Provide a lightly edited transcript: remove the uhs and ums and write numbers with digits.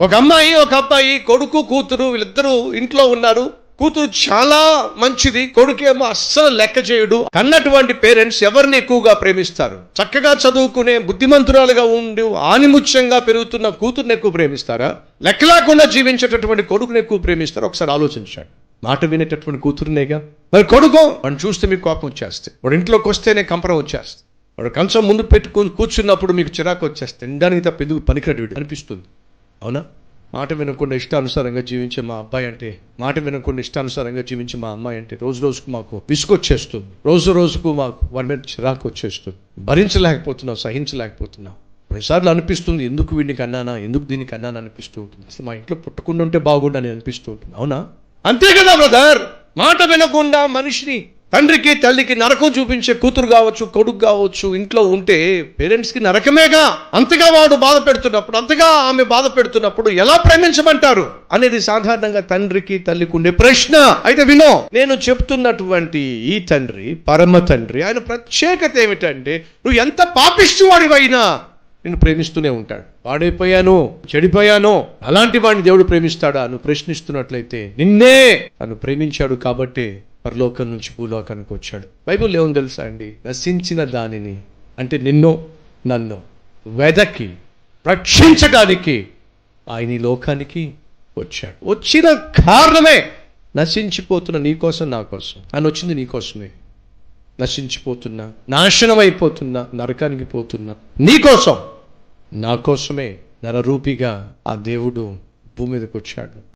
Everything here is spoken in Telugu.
ఒక అమ్మాయి ఒక అబ్బాయి, కొడుకు కూతురు వీళ్ళిద్దరూ ఇంట్లో ఉన్నారు. కూతురు చాలా మంచిది, కొడుకేమో అస్సలు లెక్క చేయడు. కన్నటువంటి పేరెంట్స్ ఎవరిని ఎక్కువగా ప్రేమిస్తారు? చక్కగా చదువుకునే బుద్ధిమంతురాలుగా ఉండి ఆనిముత్యంగా పెరుగుతున్న కూతురుని ఎక్కువ ప్రేమిస్తారా, లెక్క లేకుండా జీవించేటటువంటి కొడుకుని ఎక్కువ ప్రేమిస్తారా? ఒకసారి ఆలోచించాడు. మాట వినేటటువంటి కూతురునేగా. మరి కొడుకు వాడిని చూస్తే మీకు కోపం వచ్చేస్తే, వాడు ఇంట్లోకి వస్తేనే కంపరం వచ్చేస్తే, వాడు కంచం ముందు పెట్టుకుని కూర్చున్నప్పుడు మీకు చిరాకు వచ్చేస్తే, ఇండానికి తప్ప ఎందుకు పనికిరాడు అనిపిస్తుంది. అవునా? మాట వినకుండా ఇష్టానుసారంగా జీవించే మా అబ్బాయి అంటే, మాట వినకుండా ఇష్టానుసారంగా జీవించే మా అమ్మాయి అంటే రోజు రోజుకు మాకు విసుగొచ్చేస్తుంది. రోజు రోజుకు మాకు వారి మీద చిరాకు వచ్చేస్తుంది. భరించలేకపోతున్నాం, సహించలేకపోతున్నాం. కొన్నిసార్లు అనిపిస్తుంది, ఎందుకు వీడికి అన్నానా, ఎందుకు దీనికి అన్నానా అనిపిస్తూ ఉంటుంది. అసలు మా ఇంట్లో పుట్టకుండా ఉంటే బాగుండని అనిపిస్తూ ఉంటుంది. అవునా? అంతే కదా బ్రదర్. మాట వినకుండా మనిషిని, తండ్రికి తల్లికి నరకం చూపించే కూతురు కావచ్చు, కొడుకు కావచ్చు ఇంట్లో ఉంటే పేరెంట్స్కి నరకమేగా. అంతగా వాడు బాధ పెడుతున్నప్పుడు, అంతగా ఆమె బాధ పెడుతున్నప్పుడు ఎలా ప్రేమించమంటారు అనేది సాధారణంగా తండ్రికి తల్లికి ఉండే ప్రశ్న. అయితే వినో, నేను చెప్తున్నటువంటి ఈ తండ్రి, పరమ తండ్రి, ఆయన ప్రత్యేకత ఏమిటంటే, నువ్వు ఎంత పాపిష్టి వాడివైనా నిన్ను ప్రేమిస్తూనే ఉంటాడు. పాడైపోయాను, చెడిపోయాను, అలాంటి వాడిని దేవుడు ప్రేమిస్తాడా నువ్వు ప్రశ్నిస్తున్నట్లయితే, నిన్నే తను ప్రేమించాడు కాబట్టి పరలోకం నుంచి భూలోకానికి వచ్చాడు. బైబిల్ ఏమని తెలుసా అండి? నశించిన దానిని, అంటే నిన్ను నన్ను వెదకి రక్షించడానికి ఆయన ఈ లోకానికి వచ్చాడు. వచ్చిన కారణమే నశించిపోతున్న నీ కోసం, నా కోసం. ఆయన వచ్చింది నీ కోసమే. నశించిపోతున్నా, నాశనం అయిపోతున్నా, నరకానికి పోతున్నా నీ కోసం, నా కోసమే నరరూపిగా ఆ దేవుడు భూమి మీదకి వచ్చాడు.